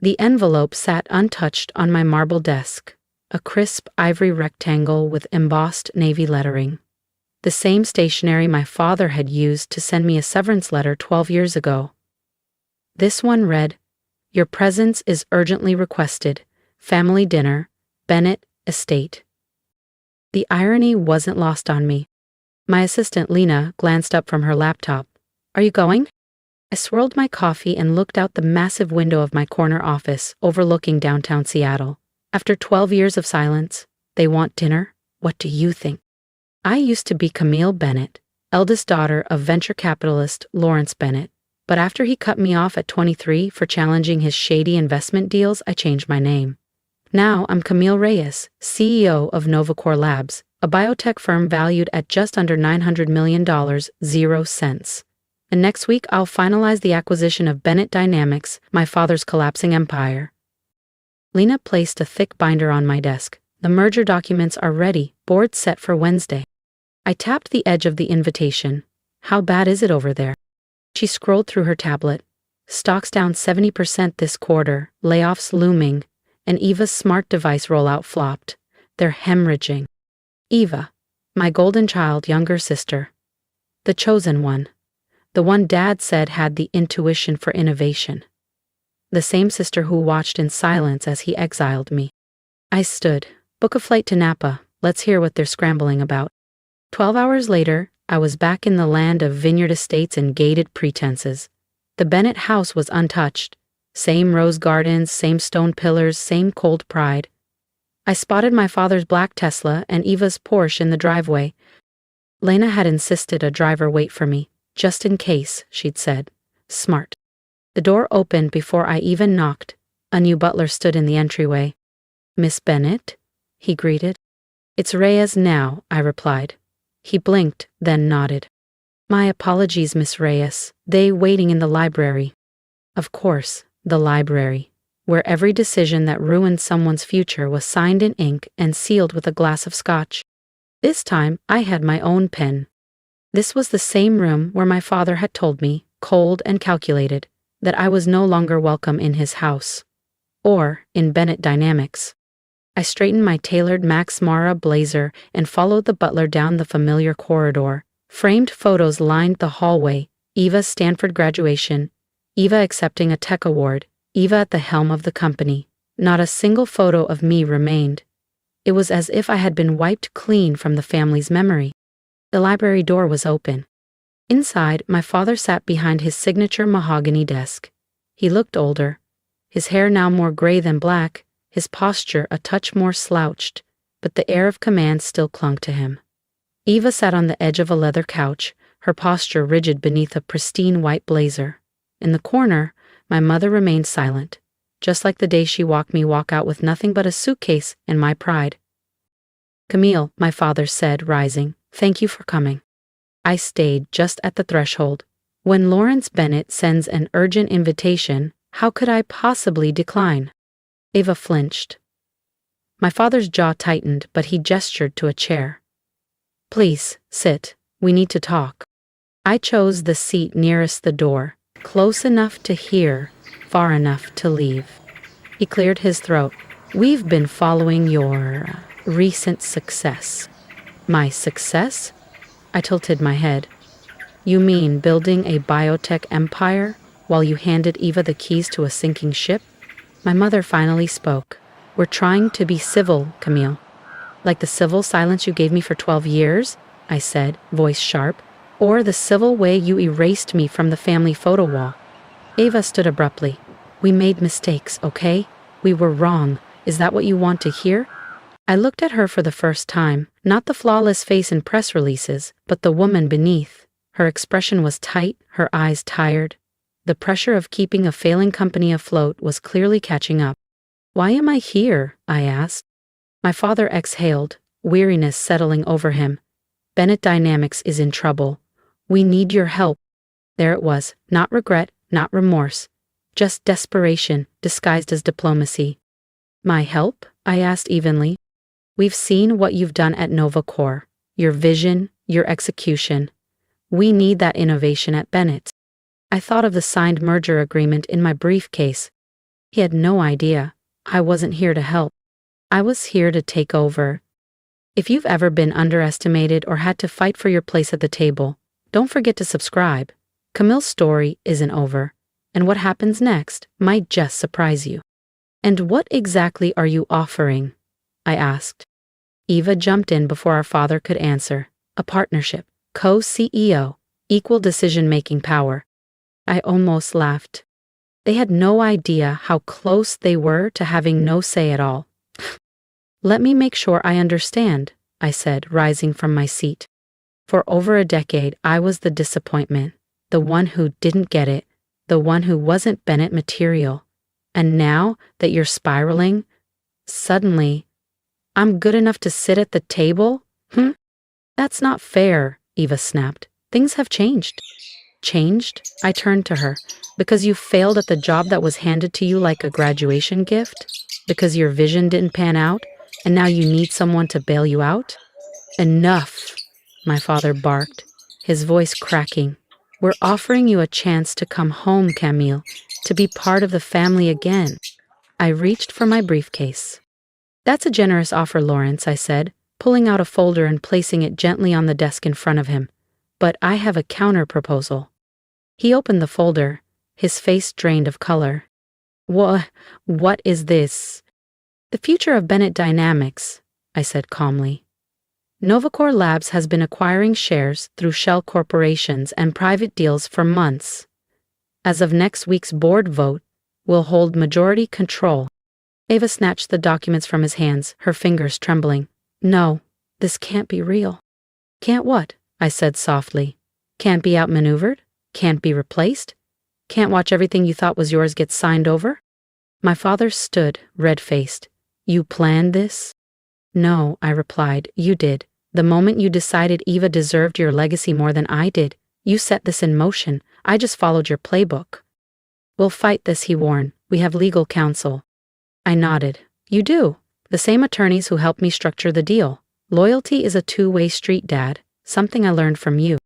The envelope sat untouched on my marble desk, a crisp ivory rectangle with embossed navy lettering. The same stationery my father had used to send me a severance letter 12 years ago. This one read, "Your presence is urgently requested. Family dinner, Bennett Estate." The irony wasn't lost on me. My assistant Lena glanced up from her laptop. "Are you going?" I swirled my coffee and looked out the massive window of my corner office overlooking downtown Seattle. After 12 years of silence, they want dinner? What do you think? I used to be Camille Bennett, eldest daughter of venture capitalist Lawrence Bennett, but after he cut me off at 23 for challenging his shady investment deals, I changed my name. Now I'm Camille Reyes, CEO of Novacor Labs, a biotech firm valued at just under $900 million, 0 cents. And next week I'll finalize the acquisition of Bennett Dynamics, my father's collapsing empire. Lena placed a thick binder on my desk. The merger documents are ready, board set for Wednesday. I tapped the edge of the invitation. "How bad is it over there?" She scrolled through her tablet. "Stocks down 70% this quarter, layoffs looming, and Eva's smart device rollout flopped. They're hemorrhaging." Eva, my golden child younger sister. The chosen one. The one Dad said had the intuition for innovation. The same sister who watched in silence as he exiled me. I stood. "Book a flight to Napa. Let's hear what they're scrambling about." 12 hours later, I was back in the land of vineyard estates and gated pretenses. The Bennett house was untouched. Same rose gardens, same stone pillars, same cold pride. I spotted my father's black Tesla and Eva's Porsche in the driveway. Lena had insisted a driver wait for me. "Just in case," she'd said. Smart. The door opened before I even knocked. A new butler stood in the entryway. "Miss Bennett?" he greeted. "It's Reyes now," I replied. He blinked, then nodded. "My apologies, Miss Reyes. They waiting in the library." Of course, the library, where every decision that ruined someone's future was signed in ink and sealed with a glass of scotch. This time, I had my own pen. This was the same room where my father had told me, cold and calculated, that I was no longer welcome in his house. Or in Bennett Dynamics. I straightened my tailored Max Mara blazer and followed the butler down the familiar corridor. Framed photos lined the hallway. Eva's Stanford graduation. Eva accepting a tech award. Eva at the helm of the company. Not a single photo of me remained. It was as if I had been wiped clean from the family's memory. The library door was open. Inside, my father sat behind his signature mahogany desk. He looked older, his hair now more gray than black, his posture a touch more slouched, but the air of command still clung to him. Eva sat on the edge of a leather couch, her posture rigid beneath a pristine white blazer. In the corner, my mother remained silent, just like the day she watched me walk out with nothing but a suitcase and my pride. "Camille," my father said, rising, "thank you for coming." I stayed just at the threshold. When Lawrence Bennett sends an urgent invitation, how could I possibly decline? Eva flinched. My father's jaw tightened, but he gestured to a chair. "Please, sit. We need to talk." I chose the seat nearest the door, close enough to hear, far enough to leave. He cleared his throat. "We've been following your recent success." "My success?" I tilted my head. "You mean building a biotech empire while you handed Eva the keys to a sinking ship?" My mother finally spoke. "We're trying to be civil, Camille." "Like the civil silence you gave me for 12 years?" I said, voice sharp. "Or the civil way you erased me from the family photo wall?" Eva stood abruptly. "We made mistakes, okay? We were wrong. Is that what you want to hear?" I looked at her for the first time, not the flawless face in press releases, but the woman beneath. Her expression was tight, her eyes tired. The pressure of keeping a failing company afloat was clearly catching up. "Why am I here?" I asked. My father exhaled, weariness settling over him. "Bennett Dynamics is in trouble. We need your help." There it was, not regret, not remorse. Just desperation, disguised as diplomacy. "My help?" I asked evenly. "We've seen what you've done at Novacor. Your vision, your execution. We need that innovation at Bennett." I thought of the signed merger agreement in my briefcase. He had no idea. I wasn't here to help. I was here to take over. If you've ever been underestimated or had to fight for your place at the table, don't forget to subscribe. Camille's story isn't over, and what happens next might just surprise you. And what exactly are you offering? I asked. Eva jumped in before our father could answer. A partnership, co-CEO, equal decision-making power. I almost laughed. They had no idea how close they were to having no say at all. Let me make sure I understand, I said, rising from my seat. For over a decade, I was the disappointment, the one who didn't get it, the one who wasn't Bennett material. And now that you're spiraling, suddenly, I'm good enough to sit at the table? That's not fair, Eva snapped. Things have changed. Changed? I turned to her. Because you failed at the job that was handed to you like a graduation gift? Because your vision didn't pan out, and now you need someone to bail you out? Enough, my father barked, his voice cracking. We're offering you a chance to come home, Camille, to be part of the family again. I reached for my briefcase. That's a generous offer, Lawrence, I said, pulling out a folder and placing it gently on the desk in front of him. But I have a counter-proposal. He opened the folder, his face drained of color. What is this? The future of Bennett Dynamics, I said calmly. Novacore Labs has been acquiring shares through shell corporations and private deals for months. As of next week's board vote, we'll hold majority control. Eva snatched the documents from his hands, her fingers trembling. No, this can't be real. Can't what? I said softly. Can't be outmaneuvered? Can't be replaced? Can't watch everything you thought was yours get signed over? My father stood, red-faced. You planned this? No, I replied, you did. The moment you decided Eva deserved your legacy more than I did, you set this in motion. I just followed your playbook. We'll fight this, he warned. We have legal counsel. I nodded. You do. The same attorneys who helped me structure the deal. Loyalty is a two-way street, Dad. Something I learned from you.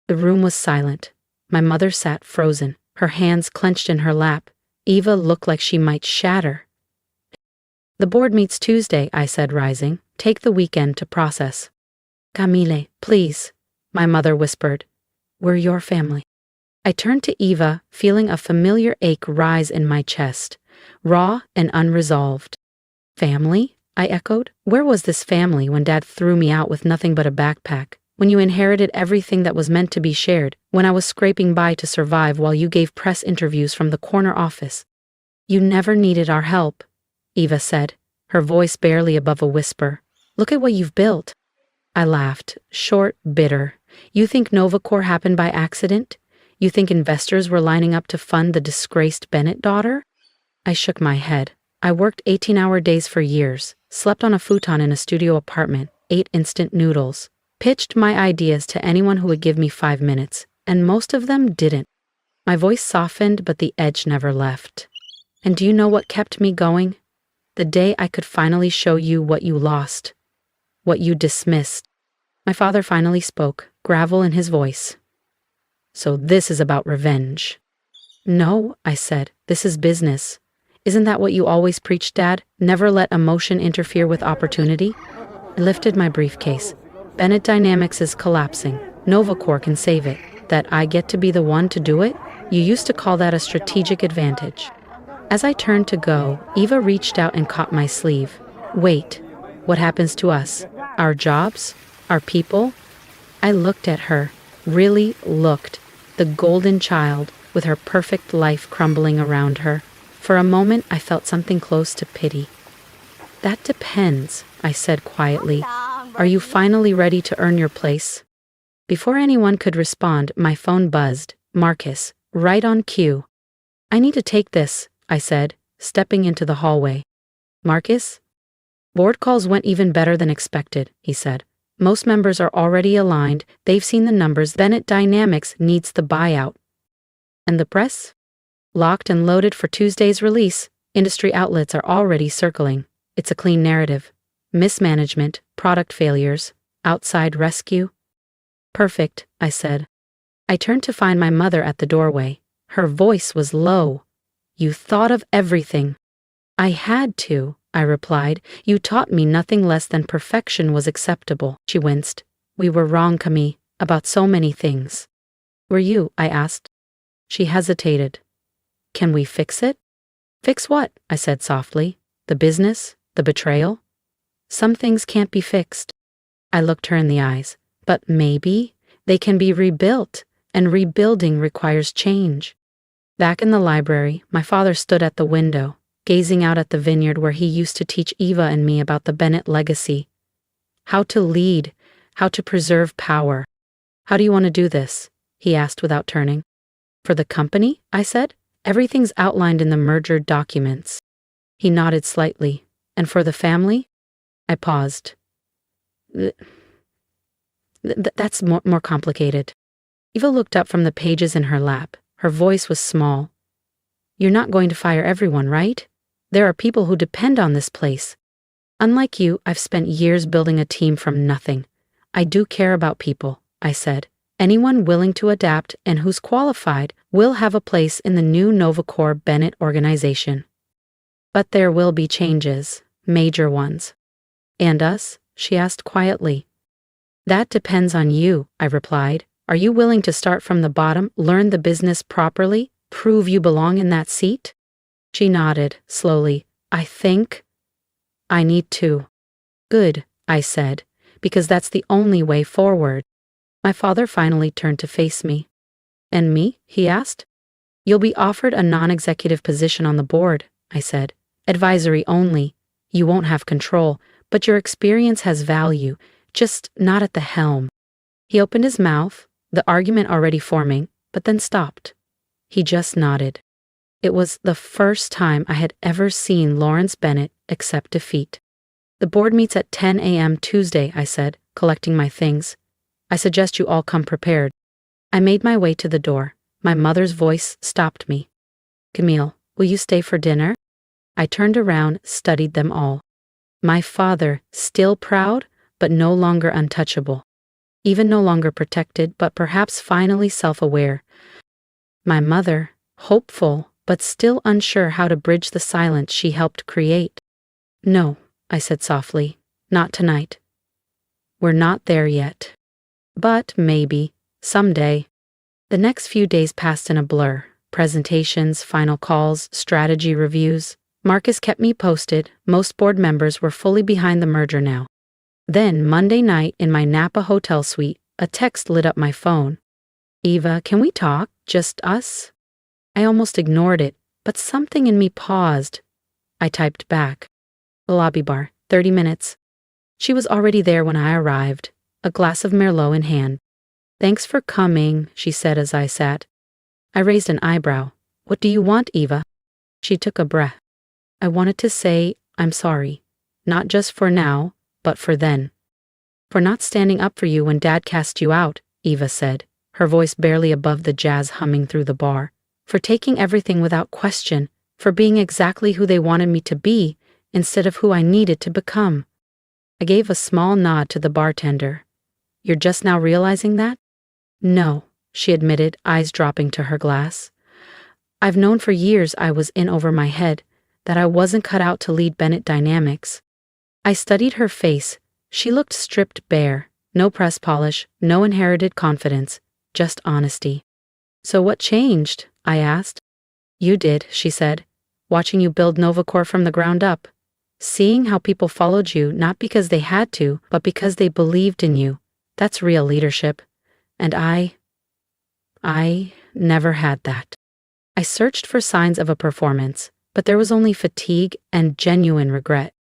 The room was silent. My mother sat frozen, her hands clenched in her lap. Eva looked like she might shatter. The board meets Tuesday, I said, rising. Take the weekend to process. Camille, please, my mother whispered. We're your family. I turned to Eva, feeling a familiar ache rise in my chest, raw and unresolved. Family? I echoed. Where was this family when Dad threw me out with nothing but a backpack? When you inherited everything that was meant to be shared? When I was scraping by to survive while you gave press interviews from the corner office? You never needed our help, Eva said, her voice barely above a whisper. Look at what you've built. I laughed, short, bitter. You think Novacore happened by accident? You think investors were lining up to fund the disgraced Bennett daughter? I shook my head. I worked 18-hour days for years, slept on a futon in a studio apartment, ate instant noodles, pitched my ideas to anyone who would give me 5 minutes, and most of them didn't. My voice softened, but the edge never left. And do you know what kept me going? The day I could finally show you what you lost, what you dismissed. My father finally spoke, gravel in his voice. So this is about revenge. No, I said, this is business. Isn't that what you always preached, Dad? Never let emotion interfere with opportunity? I lifted my briefcase. Bennett Dynamics is collapsing. Novacore can save it. That I get to be the one to do it? You used to call that a strategic advantage. As I turned to go, Eva reached out and caught my sleeve. Wait, what happens to us? Our jobs? Our people? I looked at her, really looked, the golden child with her perfect life crumbling around her. For a moment, I felt something close to pity. That depends, I said quietly. Are you finally ready to earn your place? Before anyone could respond, my phone buzzed. Marcus, right on cue. I need to take this, I said, stepping into the hallway. Marcus? Board calls went even better than expected, he said. Most members are already aligned. They've seen the numbers. Bennett Dynamics needs the buyout. And the press? Locked and loaded for Tuesday's release. Industry outlets are already circling. It's a clean narrative. Mismanagement, product failures, outside rescue. Perfect, I said. I turned to find my mother at the doorway. Her voice was low. You thought of everything. I had to, I replied. You taught me nothing less than perfection was acceptable. She winced. We were wrong, Camille, about so many things. Were you? I asked. She hesitated. Can we fix it? Fix what? I said softly. The business? The betrayal? Some things can't be fixed. I looked her in the eyes. But maybe they can be rebuilt, and rebuilding requires change. Back in the library, my father stood at the window, gazing out at the vineyard where he used to teach Eva and me about the Bennett legacy. How to lead, how to preserve power. How do you want to do this? He asked without turning. For the company? I said. Everything's outlined in the merger documents. He nodded slightly. And for the family? I paused. That's more complicated. Eva looked up from the pages in her lap. Her voice was small. You're not going to fire everyone, right? There are people who depend on this place. Unlike you, I've spent years building a team from nothing. I do care about people, I said. Anyone willing to adapt and who's qualified will have a place in the new Novacor Bennett organization. But there will be changes, major ones. And us? She asked quietly. That depends on you, I replied. Are you willing to start from the bottom, learn the business properly, prove you belong in that seat? She nodded, slowly. I think I need to. Good, I said, because that's the only way forward. My father finally turned to face me. And me? He asked. You'll be offered a non-executive position on the board, I said. Advisory only. You won't have control, but your experience has value, just not at the helm. He opened his mouth, the argument already forming, but then stopped. He just nodded. It was the first time I had ever seen Lawrence Bennett accept defeat. The board meets at 10 a.m. Tuesday, I said, collecting my things. I suggest you all come prepared. I made my way to the door. My mother's voice stopped me. Camille, will you stay for dinner? I turned around, studied them all. My father, still proud, but no longer untouchable. Even no longer protected, but perhaps finally self-aware. My mother, hopeful, but still unsure how to bridge the silence she helped create. No, I said softly, not tonight. We're not there yet. But maybe, someday. The next few days passed in a blur. Presentations, final calls, strategy reviews. Marcus kept me posted. Most board members were fully behind the merger now. Then, Monday night, in my Napa hotel suite, a text lit up my phone. Eva, can we talk? Just us? I almost ignored it, but something in me paused. I typed back. Lobby bar, 30 minutes. She was already there when I arrived, a glass of Merlot in hand. Thanks for coming, she said as I sat. I raised an eyebrow. What do you want, Eva? She took a breath. I wanted to say, I'm sorry. Not just for now, but for then. For not standing up for you when Dad cast you out, Eva said, her voice barely above the jazz humming through the bar. For taking everything without question, for being exactly who they wanted me to be, instead of who I needed to become. I gave a small nod to the bartender. You're just now realizing that? No, she admitted, eyes dropping to her glass. I've known for years I was in over my head, that I wasn't cut out to lead Bennett Dynamics. I studied her face. She looked stripped bare, no press polish, no inherited confidence, just honesty. So what changed? I asked. You did, she said, watching you build Novacor from the ground up. Seeing how people followed you not because they had to, but because they believed in you. That's real leadership. And I never had that. I searched for signs of a performance, but there was only fatigue and genuine regret.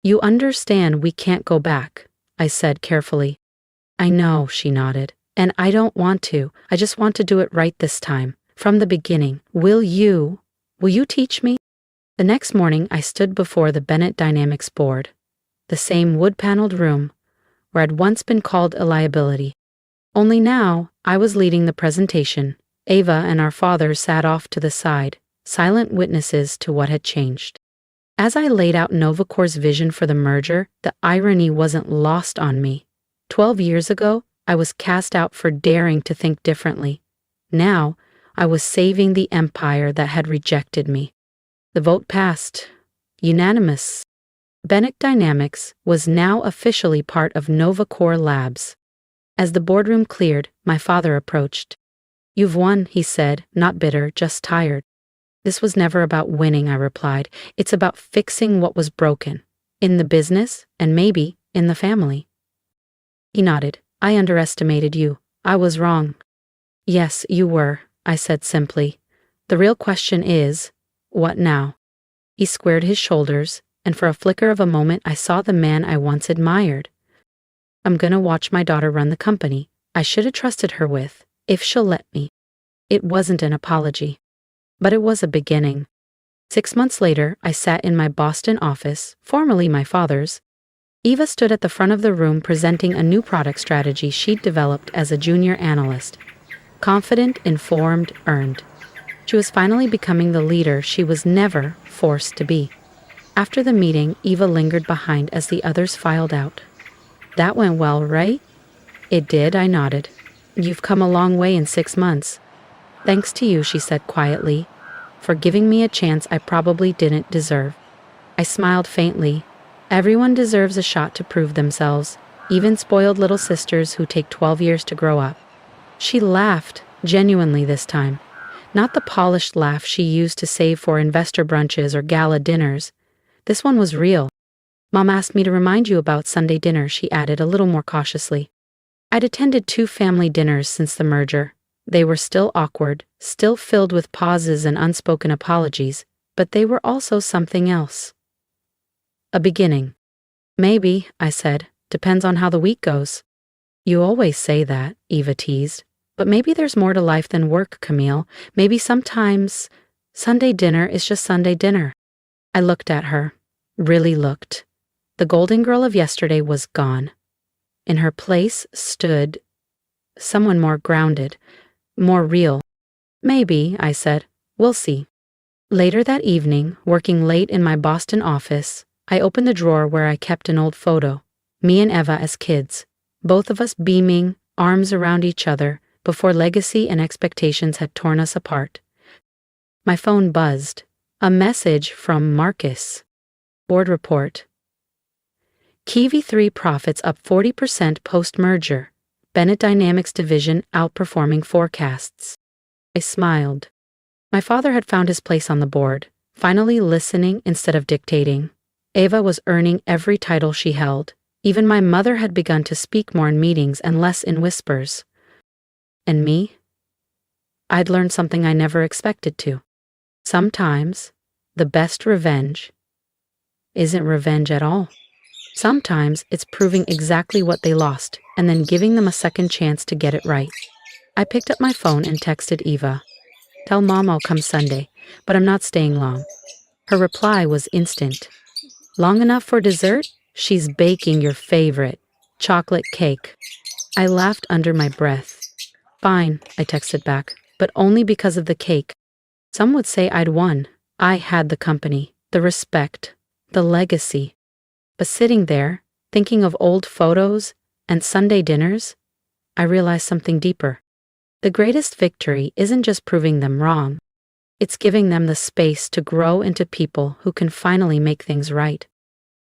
You understand we can't go back, I said carefully. I know, she nodded, and I don't want to. I just want to do it right this time, from the beginning. Will you teach me? The next morning I stood before the Bennett Dynamics board, the same wood-paneled room, where I'd once been called a liability. Only now, I was leading the presentation. Ava and our father sat off to the side, silent witnesses to what had changed. As I laid out Novacor's vision for the merger, the irony wasn't lost on me. 12 years ago, I was cast out for daring to think differently. Now, I was saving the empire that had rejected me. The vote passed. Unanimous. Bennett Dynamics was now officially part of NovaCore Labs. As the boardroom cleared, my father approached. "You've won," he said, not bitter, just tired. "This was never about winning," I replied. "It's about fixing what was broken. In the business, and maybe in the family." He nodded. "I underestimated you. I was wrong." "Yes, you were," I said simply. "The real question is, what now?" He squared his shoulders, and for a flicker of a moment I saw the man I once admired. "I'm gonna watch my daughter run the company. I should have trusted her with, if she'll let me." It wasn't an apology, but it was a beginning. 6 months later, I sat in my Boston office, formerly my father's. Eva stood at the front of the room presenting a new product strategy she'd developed as a junior analyst. Confident, informed, earned. She was finally becoming the leader she was never forced to be. After the meeting, Eva lingered behind as the others filed out. "That went well, right?" "It did," I nodded. "You've come a long way in 6 months." "Thanks to you," she said quietly, "for giving me a chance I probably didn't deserve." I smiled faintly. Everyone deserves a shot to prove themselves, even spoiled little sisters who take 12 years to grow up. She laughed, genuinely this time. Not the polished laugh she used to save for investor brunches or gala dinners. This one was real. "Mom asked me to remind you about Sunday dinner," she added a little more cautiously. I'd attended 2 family dinners since the merger. They were still awkward, still filled with pauses and unspoken apologies, but they were also something else. A beginning. "Maybe," I said. "Depends on how the week goes." "You always say that," Eva teased. "But maybe there's more to life than work, Camille. Maybe sometimes Sunday dinner is just Sunday dinner." I looked at her. Really looked. The golden girl of yesterday was gone. In her place stood someone more grounded, more real. "Maybe," I said. "We'll see." Later that evening, working late in my Boston office, I opened the drawer where I kept an old photo. Me and Eva as kids. Both of us beaming, arms around each other, before legacy and expectations had torn us apart. My phone buzzed. A message from Marcus. Board report. Kiwi 3 profits up 40% post-merger. Bennett Dynamics division outperforming forecasts. I smiled. My father had found his place on the board, finally listening instead of dictating. Eva was earning every title she held. Even my mother had begun to speak more in meetings and less in whispers. And me? I'd learned something I never expected to. Sometimes, the best revenge isn't revenge at all. Sometimes it's proving exactly what they lost and then giving them a second chance to get it right. I picked up my phone and texted Eva. "Tell Mom I'll come Sunday, but I'm not staying long." Her reply was instant. "Long enough for dessert? She's baking your favorite, chocolate cake." I laughed under my breath. "Fine," I texted back, "but only because of the cake." Some would say I'd won. I had the company, the respect, the legacy. But sitting there, thinking of old photos and Sunday dinners, I realized something deeper. The greatest victory isn't just proving them wrong. It's giving them the space to grow into people who can finally make things right.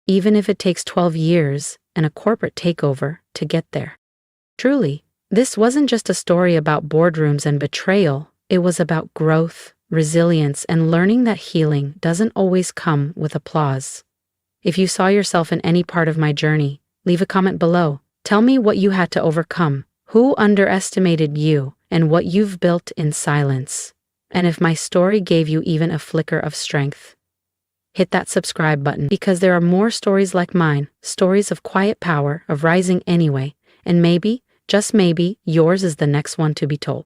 Even if it takes 12 years and a corporate takeover to get there. Truly, this wasn't just a story about boardrooms and betrayal. It was about growth, resilience, and learning that healing doesn't always come with applause. If you saw yourself in any part of my journey, leave a comment below. Tell me what you had to overcome, who underestimated you, and what you've built in silence. And if my story gave you even a flicker of strength, hit that subscribe button because there are more stories like mine, stories of quiet power, of rising anyway, and maybe, just maybe, yours is the next one to be told.